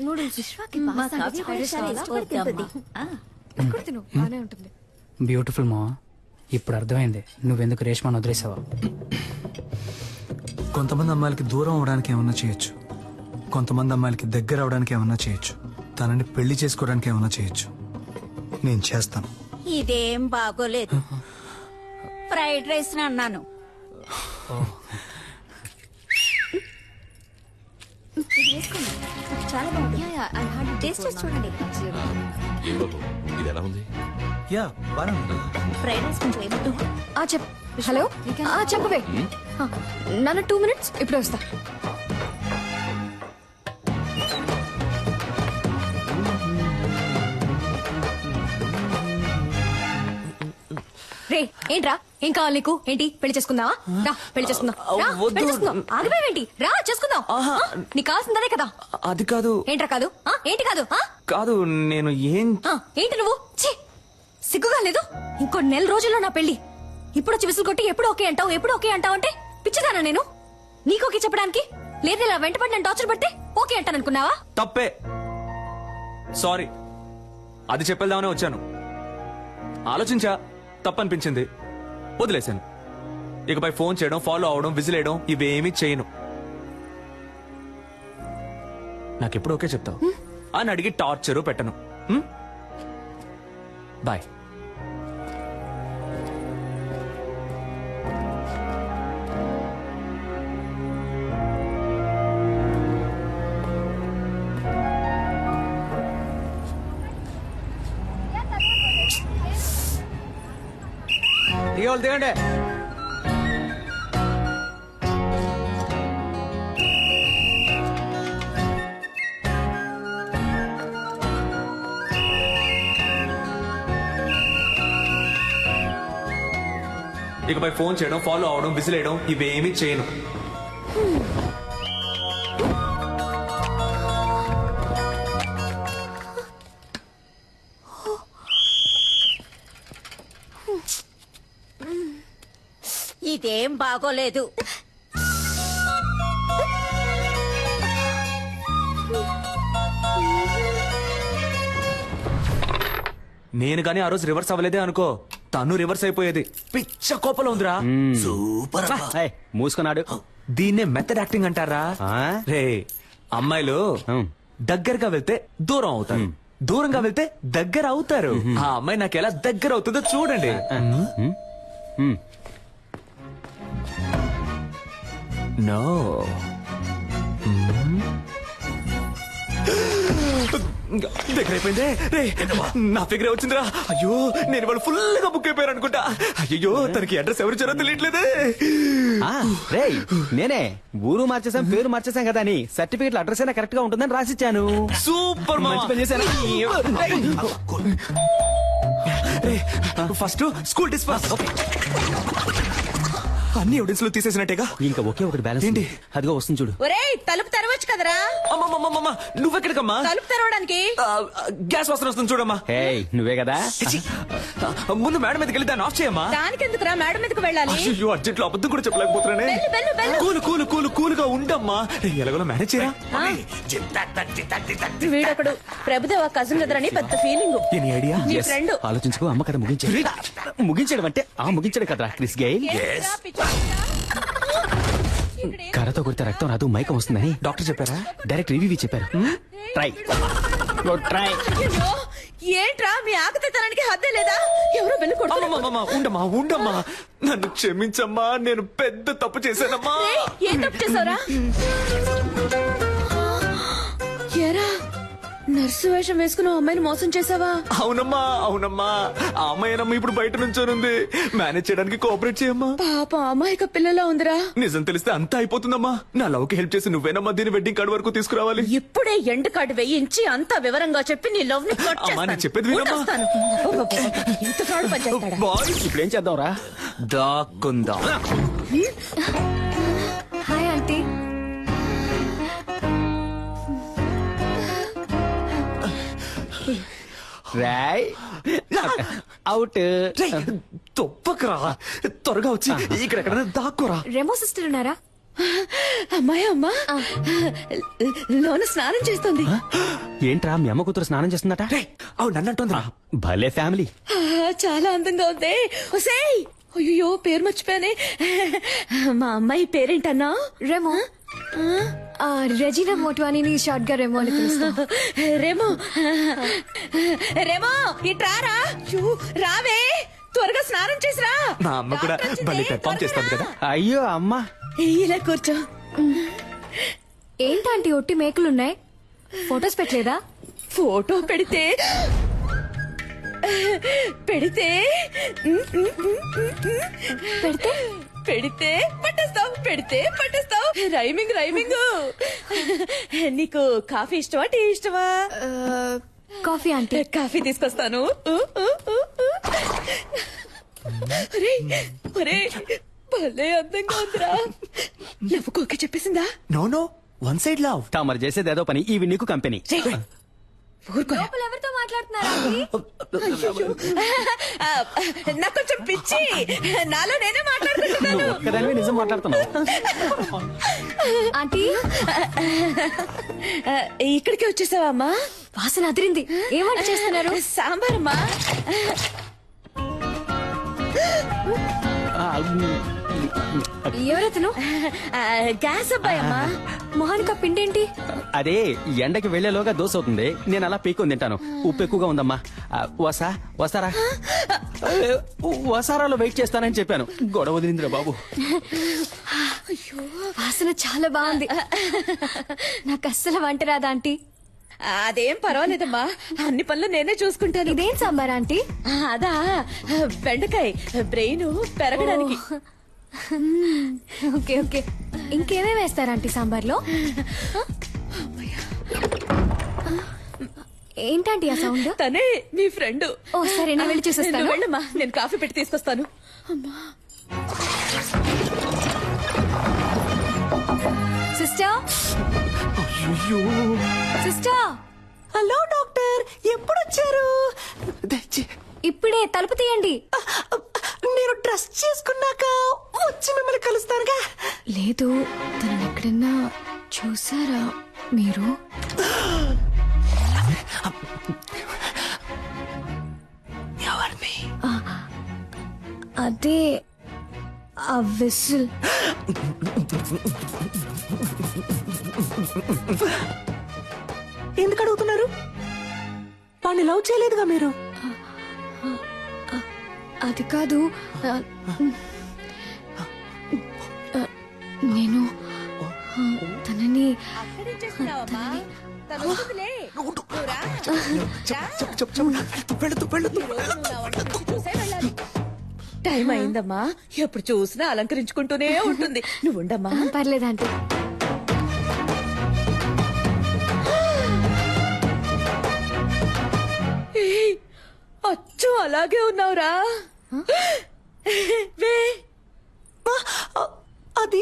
Noodles విశ్వాకి తిను బానే ఉంటుంది. బ్యూటిఫుల్ మా. ఇప్పుడు అర్థమైంది నువ్వెందుకు రేష్మాను వదిలేసావా. కొంతమంది అమ్మాయిలకి దూరం అవడానికి ఏమన్నా చేయొచ్చు, కొంతమంది అమ్మాయిలకి దగ్గర అవడానికి ఏమన్నా చేయొచ్చు, తనని పెళ్లి చేసుకోవడానికి ఏమన్నా చేయొచ్చు. నేను చేస్తాను. ఇదేం బాగోలేదు. ఫ్రైడ్ రైస్ అన్నాను. చాలా బాగుంది. టేస్ట్ చేసి చూడండి. ఇది ఎలా ఉంది? యా బాగా ఫ్రైడ్ రైస్ కొంచెం ఏమిటో. హలో చెప్పవే. నాన్న 2 minutes ఇప్పుడే వస్తా. రే ఏంట్రా, ఏం కావాలి నీకు? ఏంటి పెళ్లి చేసుకుందావా? రా పెళ్లి చేసుకుందాం. ఆగిపోయావేంటి? రా చేసుకుందాం. నీకు కావాల్సిందే కదా. అది కాదు. ఏంట్రా కాదు? ఏంటి కాదు? కాదు నేను ఏంటి నువ్వు? ఛీ, సిగ్గుగా లేదు? ఇంకో 1 నెల రోజుల్లో నా పెళ్లి. ఇప్పుడు వచ్చి విసులు కొట్టి ఎప్పుడు ఓకే అంటావు, ఎప్పుడు ఓకే అంటావు అంటే పిచ్చిదానా నేను? నీకు ఓకే చెప్పడానికి? లేదు ఇలా వెంటపడి నేను టార్చర్ పడితే ఓకే అంటాననుకున్నావా? తప్పే. సారీ, అది చెప్పేద్దామనే వచ్చాను. ఆలోచించా, తప్పనిపించింది, వదిలేశాను. ఇకపై ఫోన్ చేయడం, ఫాలో అవడం, విజిలేయడం ఇవేమీ చేయను. నాకెప్పుడు ఓకే చెప్తావు అని అడిగి టార్చరు పెట్టను. బాయ్. దిగండి. ఇకపై ఫోన్ చేయడం, ఫాలో అవడం, విజిలేయడం ఇవేమీ చేయను. ఇదేం బాగోలేదు. నేను గానీ ఆ రోజు రివర్స్ అవ్వలేదే అనుకో, తను రివర్స్ అయిపోయేది. పిచ్చ కోపంలో ఉందిరా. సూపర్. మూసుకున్నాడు. దీన్నే మెథడ్ యాక్టింగ్ అంటారా? రే, అమ్మాయిలు దగ్గరగా వెళ్తే దూరం అవుతారు, దూరంగా వెళ్తే దగ్గర అవుతారు. ఆ అమ్మాయి నాకు ఎలా దగ్గర అవుతుందో చూడండి. నో, దగ్గర అయిపోయిందే. రే, నా ఫిగరే వచ్చిందిరా. అయ్యో, నేను వాళ్ళు ఫుల్ గా బుక్ అయిపోయారు అనుకుంటా. అయ్యో, తనకి అడ్రస్ ఎవరు ఇచ్చారో తెలియట్లేదే. రే, నేనే ఊరు మార్చేసాం, పేరు మార్చేసాం కదా అని సర్టిఫికెట్ అడ్రస్ అయినా కరెక్ట్ గా ఉంటుందని రాసిచ్చాను. సూపర్, మంచి పని చేశాను. First school disperse. అన్ని ఎవిడెన్స్ లో తీసేసినట్టేగా. ఇంకా ఒకే ఒకటి బ్యాలెన్స్ ఏంటి? అదిగో వస్తుంది చూడు. ఒరేయ్, తలుపు తెరవచ్చు కదరా. అమ్మమ్మమ్మమ్మ, నువ్వెక్కడికమ్మా? తలుపు తెరవడానికి. గ్యాస్ వాసన వస్తుంది చూడమ్మా. హే, నువ్వే కదా. ముందు మేడం మీదకి వెళ్ళి దాన్ని ఆఫ్ చేయమ్మా. దానికెందుకురా మేడం మీదకి వెళ్ళాలి? అయ్యో, అర్జెంట్ లో అబద్ధం కూడా చెప్పలేకపోతున్నానే. కూలు కూలు కూలు కూలుగా ఉండమ్మా. ఎలాగో మేనేజ్ చేయరా. వీడొకడు ప్రభుదేవ కజిన్ కదరని పెద్ద ఫీలింగ్. Any idea? నీ ఫ్రెండ్. ఆలోచించుకో, అమ్మ కదా ముగించాడు. ముగించడం అంటే ముగించడం కదరా క్రిస్ గేల్. కర్రతో కొడితే రక్తం రాదు, మైకం వస్తుందని డాక్టర్ చెప్పారా? డైరెక్ట్ రివ్యూ చెప్పారు. Try try. ఏంట్రా మీ ఆకతానికి హద్దే లేదా? ఎవరో బెల్లు కొడుతున్నారు. ఉండమ్మా ఉండమ్మా, నన్ను క్షమించమ్మా, నేను పెద్ద తప్పు చేశానమ్మా. ఏం తప్పు చేసావురా? ఎరా, నర్సు వేషం వేసుకున్న అమ్మాయిని మోసం చేసావా? అవునమ్మా అవునమ్మా, ఆ అమ్మాయినమ్మా ఇప్పుడు బయట నుంచోనుంది. మేనేజ్ చేయడానికి కోఆపరేట్ చేయమ్మా. పాప అమాయక పిల్లలా ఉందిరా. నిజం తెలిస్తే అంతా అయిపోతుందమ్మా. నా లవ్ కి హెల్ప్ చేసి నువ్వేనమ్మా దీని వెడ్డింగ్ కార్డ్ వరకు తీసుకురావాలి. ఇప్పుడే ఎండ్ కార్డు వేయించి అంతా వివరంగా చెప్పి నీ లవ్ ని కట్ అమ్మా, నేను చెప్పేది వినమ్మా. ఇంత ఫ్రాడ్ పని చేస్తాడా? బాయ్స్, ఇప్పుడు ఏం చేద్దాంరా? దాక్కుందాం. Hi aunty. రాయ్ అవుట్. తొప్పకరా, త్వరగా వచ్చి ఇక్కడ దాక్కురా. రెమో సిస్టర్ ఉన్నారా? అమ్మాయి అమ్మా లోన స్నానం చేస్తుంది. ఏంట్రా మీ అమ్మ కూతురు స్నానం చేస్తుందట? అవు నన్ను అంటుందిరా. భలే ఫ్యామిలీ. చాలా అందంగా ఉంది. ఒసేయ్ అయ్యో పేరు మర్చిపోయానే. మా అమ్మాయి పేరేంటన్నా? రెమో. రెజీనా మోట్వానీని షార్ట్ గా రెమో అని పిలుస్తాం. రేమో రేమో ఇట్రారా. యూ, రావే త్వరగా స్నానం చేసిరా. మా అమ్మ కూడా భలే పెర్ఫామ్ చేస్తుంది కదా. అయ్యో అమ్మా. ఇలా కూర్చో. ఏంటంటే ఒట్టి మేకలున్నాయి, ఫొటోస్ పెట్టలేదా? ఫోటో పెడితే పెడితే పెడితే పట్టేస్తావు, పెడితే పట్టేస్తావు. Rhyming rhyming. నీకు కాఫీ ఇష్టమా, టీ ఇష్టమా? కాఫీ అంటే కాఫీ తీసుకొస్తాను. ఒరేయ్, ఒరేయ్, భలే అందంగా ఉందిరా. నవ్వుకోక చెప్పేసిందా? No no, one side love. మరి చేసేది ఏదో పని, ఇవి నీకు కంపెనీ. ఊరుకో. లోపల ఎవరితో మాట్లాడుతున్నారా అండి? నాకు కొంచెం పిచ్చి, నాలో నేనే మాట్లాడుకుంటున్నాను. ఒక్కదానివే నిజం మాట్లాడుతున్నావు. ఆంటీ ఇక్కడికి వచ్చేసావా అమ్మా? వాసన అదిరింది. ఏం వంట చేస్తున్నారు? సాంబార్ అమ్మా. ఎవరెతను? గ్యాస్ అబ్బాయి అమ్మా. మొహానిక పిండేంటి? అదే ఎండకి వెళ్లేలోగా దోశ అవుతుంది, నేను అలా పీక్కొని తింటాను. ఉప్పు ఎక్కువగా ఉందమ్మా. వస్తారా? వసారాలో వెయిట్ చేస్తానని చెప్పాను, గొడవ వదిలిందిరా బాబు. వాసన చాలా బాగుంది. నాకు అస్సలు వంట రాదా ఆంటీ? అదేం పర్వాలేదమ్మా, అన్ని పనులు నేనే చూసుకుంటాను. ఇదేం సాంబార్ ఆంటీ? అదా బెండకాయ బ్రెయిన్ పెరగడానికి. Okay okay. ఇంకేమేమి వేస్తారు ఆంటీ సాంబార్లో? ఏంటంటే ఆ సౌండ్? తనే నీ ఫ్రెండ్. ఓ సరే, నేను వెళ్ళి చూసేస్తాను. నువ్వు వెళ్ళమ్మా, నేను కాఫీ పెట్టి తీసుకొస్తాను. Sister, sister. హలో డాక్టర్, ఎప్పుడు వచ్చారు? ఇప్పుడే తలుపు తీయండి. నేను డ్రెస్ చేసుకున్నాక వచ్చి మిమ్మల్ని కలుస్తానుగా. లేదు, తనని ఎక్కడన్నా చూసారా మీరు? ఎవరిని? అదే ఆ విసిల్. ఎందుకు అడుగుతున్నారు? వాడిని లవ్ చేయలేదుగా మీరు? అది కాదు, నేను తనని టైం అయిందమ్మా, ఎప్పుడు చూసినా అలంకరించుకుంటూనే ఉంటుంది. నువ్వు ఉండమ్మా. పర్లేదంటే. ఏయ్, అచ్చు అలాగే ఉన్నావురా. వే. అది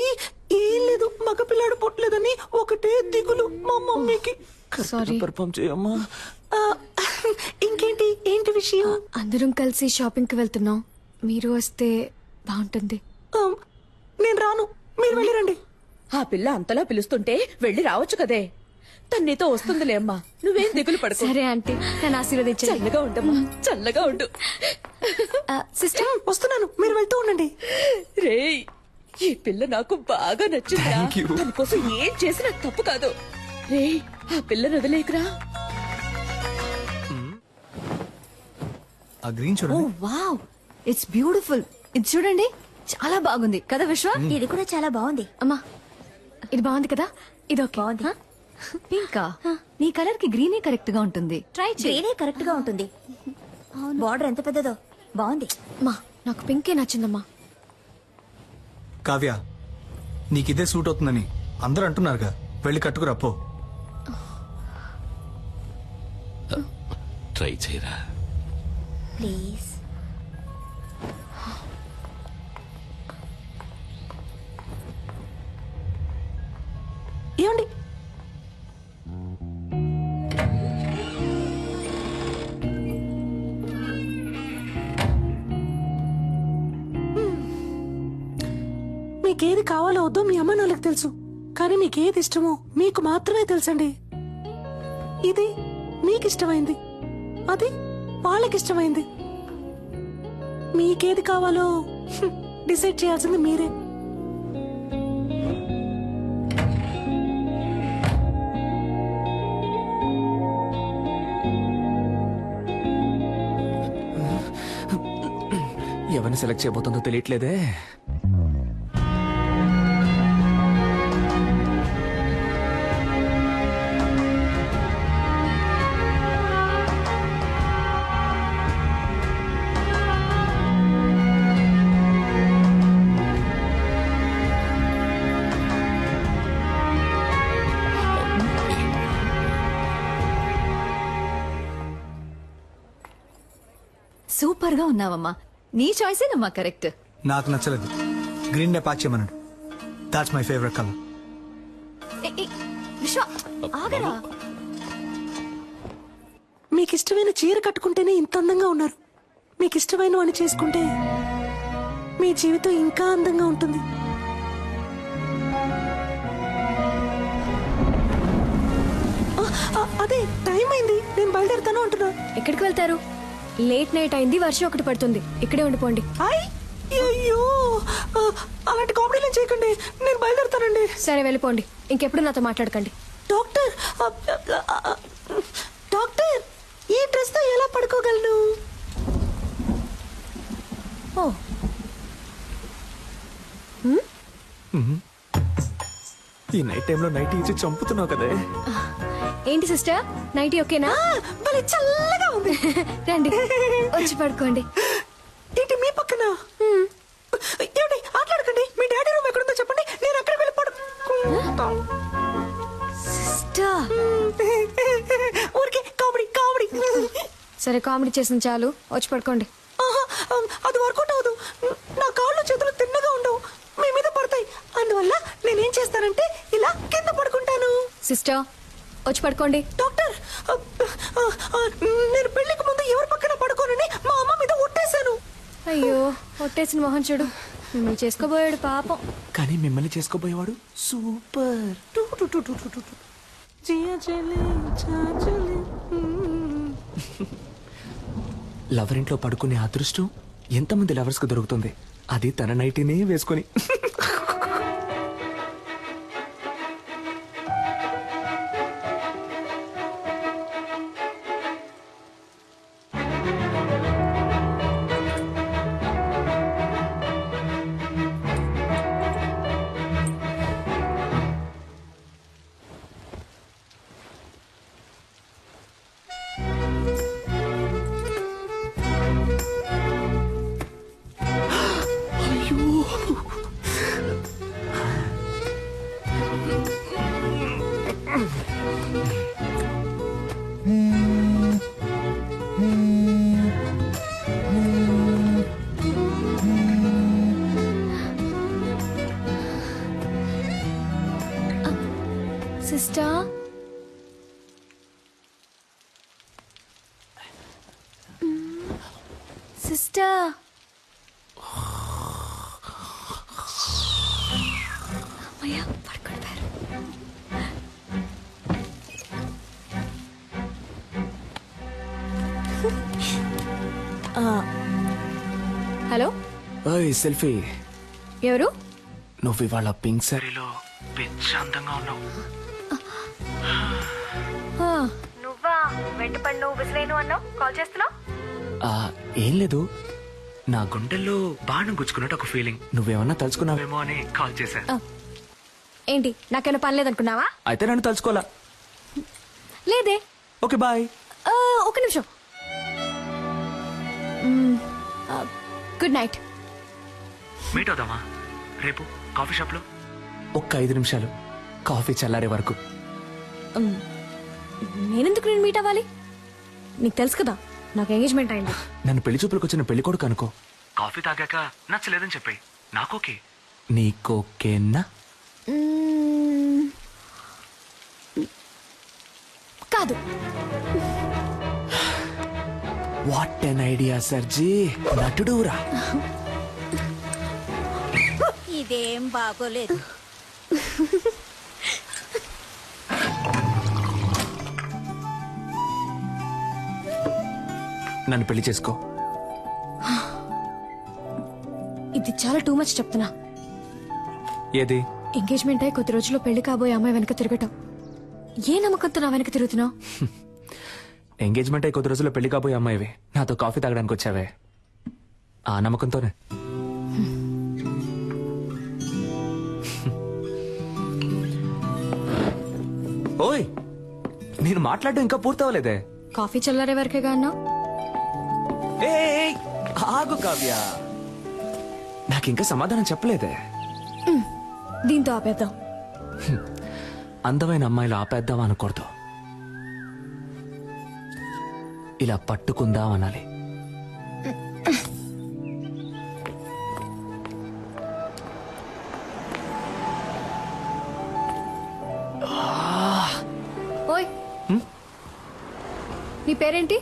ఏం లేదు, మగపిల్లాడు పుట్టలేదని ఒకటే దిగులు మా మమ్మీకి. సారీ. పర్ఫామ్ చేయమ్మా. ఇంకేంటి, ఏంటి విషయం? అందరం కలిసి షాపింగ్ కి వెళ్తున్నాం, మీరు వస్తే బాగుంటుంది. నేను రాను, మీరు వెళ్ళిరండి. ఆ పిల్ల అంతలా పిలుస్తుంటే వెళ్ళి రావచ్చు కదే. తను నీతో వస్తుందిలే అమ్మా, నువ్వేం దిగులు పడుకో. సరే ఆంటీ, నన్ను ఆశీర్వదించండి. చల్లగా ఉండమ్మా, చల్లగా ఉండు. సిస్టర్, వస్తున్నాను, మీరు వెళ్తూ ఉండండి. రేయ్, ఈ పిల్ల నాకు బాగా నచ్చిందా. Thank you. తన కోసం ఏం చేసినా తప్పు కాదు. రేయ్, ఆ పిల్లని వదిలేకురా. ఆ గ్రీన్ చూడండి. Wow, it's beautiful. ఇది చూడండి, చాలా బాగుంది కదా విశ్వ? ఇది కూడా చాలా బాగుంది. అమ్మా, ఇది బాగుంది కదా? ఇది ఓకే. బాగుంది. పింకా నీ కలర్ కి గ్రీనే కరెక్ట్ గా ఉంటుంది. ట్రై చేయి. గ్రీనే కరెక్ట్ గా ఉంటుంది. బార్డర్ ఎంత పెద్దదో, బాగుంది. అమ్మా, నాకు పింకే నచ్చిందమ్మా. కావ్య, నీకిదే సూట్ అవుతుందని అందరూ అంటున్నారుగా, వెళ్ళి కట్టుకురా పో. ట్రై చేయరా. ప్లీజ్. ఏమండి, మీ మీకేది కావాలో వద్దో మీ అమ్మ నాన్నలకు తెలుసు, కానీ మీకేది ఇష్టమో మీకు మాత్రమే తెలుసండి. ఇది మీకిష్టమైంది, అది వాళ్ళకిష్టమైంది. మీకేది కావాలో డిసైడ్ చేయాల్సింది మీరే. ఎవరిని సెలెక్ట్ చేయబోతుందో తెలియట్లేదే. సూపర్ గా ఉన్నావమ్మా. నీ చాయిసేనమ్మా కరెక్ట్. నాకు నచ్చలేదు. గ్రీన్ నే ప్యాక్ చేయమన్నాడు. That's my favourite colour. విశ్వ ఆగరా. మీకు ఇష్టమైన చీర కట్టుకుంటేనే ఇంత అందంగా ఉన్నారు. మీకు ఇష్టమైన వాడిని చేసుకుంటే మీ జీవితం ఇంకా అందంగా ఉంటుంది. అదే టైం అయింది, నేను బయలుదేరుతాను అంటున్నా. ఎక్కడికి వెళ్తారు? లేట్ నైట్ అయింది, వర్షం ఒకటి పడుతుంది. ఇక్కడే ఉండిపోండి. అయ్యో, అలాంటి కామెడీలు చేయకండి, నేను బయలుదేరుతానండి. సరే వెళ్ళిపోండి, ఇంకెప్పుడు నాతో మాట్లాడకండి. డాక్టర్, డాక్టర్, ఈ డ్రెస్ తో ఎలా పడుకోగలను? ఓ ఈ నైట్ టైంలో నైట్ ఇచ్చి చంపుతున్నావు కదే. ఏంటి సిస్టర్, నైటీ ఓకేనా? భలే చల్లగా ఉంది. రండి వచ్చి పడుకోండి. ఏంటి మీ పక్కన? ఏమిటి ఆటలాడకండి. మీ డాడీ రూమ్ ఎక్కడుందో చెప్పండి, నేను అక్కడ వెళ్ళి పడుకుంటా. సిస్టర్ ఊరికే కామెడీ కామెడీ. సరే కామెడీ చేసిన చాలు, వచ్చి పడుకోండి. అది వర్కౌట్ అవ్వదు. నా కాళ్ళు చేతులు తిన్నగా ఉండవు, మీ మీద పడతాయి. అందువల్ల నేనేం చేస్తానంటే ఇలా కింద పడుకుంటాను. సిస్టర్ వచ్చి పడుకోండి. డాక్టర్, నేను పెళ్లికి ముందు ఎవరి పక్కన పడుకోనని మా అమ్మ మీద ఒట్టేశాను. అయ్యో ఒట్టేసిన మొహం చూడు. మిమ్మల్ని చేసుకోబోయాడు పాపం. కానీ మిమ్మల్ని చేసుకోబోయేవాడు సూపర్. లవర్ ఇంట్లో పడుకునే అదృష్టం ఎంతమంది లవర్స్ కు దొరుకుతుంది, అది తన నైటీనే వేసుకొని. సిస్టర్ సిస్టర్ అమ్మయ్య పడుకుంటారు. Hello selfie. ఎవరు? నువ్వు ఇవాళ పింక్ సారీలో పిచ్చి అందంగా ఉన్నావు. నువ్వా? వెంటపడి నువ్వు విసిలేను అన్నావు, కాల్ చేస్తున్నావు? ఏం లేదు, నా గుండెల్లో బాణం గుచ్చుకున్నట్టు ఒక ఫీలింగ్. నువ్వేమన్నా తలుచుకున్నావేమో అని కాల్ చేశా. ఏంటి నాకేమైనా పని లేదనుకున్నావా? అయితే నన్ను తలుచుకోవాలా? లేదే. Okay bye. ఒక నిమిషం. Good night. మీట్ అవుదామా రేపు కాఫీ షాప్ లో? ఒక్క 5 నిమిషాలు, కాఫీ చల్లారే వరకు. నేనెందుకు నేను మీట్ అవ్వాలి? నీకు తెలుసు కదా నాకు ఎంగేజ్మెంట్ అయింది. నన్ను పెళ్లి చూపులకు వచ్చిన పెళ్లి కొడుకు అనుకో. కాఫీ తాగాక నచ్చలేదని చెప్పాయి, నాకోకే. నీకోకేనా? కాదు. What an idea సర్జీ, నటుడురా. ఇదేం బాగోలేదు. నన్ను పెళ్లి చేసుకో. ఇది చాలా టూ మచ్ చెప్తున్నా. ఏది? ఎంగేజ్మెంట్ అయి కొద్ది రోజుల్లో పెళ్లి కాబోయే అమ్మాయి వెనక తిరగటం. ఏ నమ్మకంతో నా వెనక తిరుగుతున్నావు? ఎంగేజ్మెంట్ అయి కొద్ది రోజుల్లో పెళ్లి కాబోయే అమ్మాయివి నాతో కాఫీ తాగడానికి వచ్చావే, ఆ నమ్మకంతోనే. ఓయ్, నేను మాట్లాడడం ఇంకా పూర్తవలేదే. కాఫీ చల్లారే వరకేగా అన్నావు. ఏయ్, ఆగు కావ్య, నాకింకా సమాధానం చెప్పలేదే. దీంతో ఆపేద్దాం. అందమైన అమ్మాయిలు ఆపేద్దాం అనకూడదు, ఇలా పట్టుకుందాం అనాలి. ఓయ్, నీ పేరేంటి?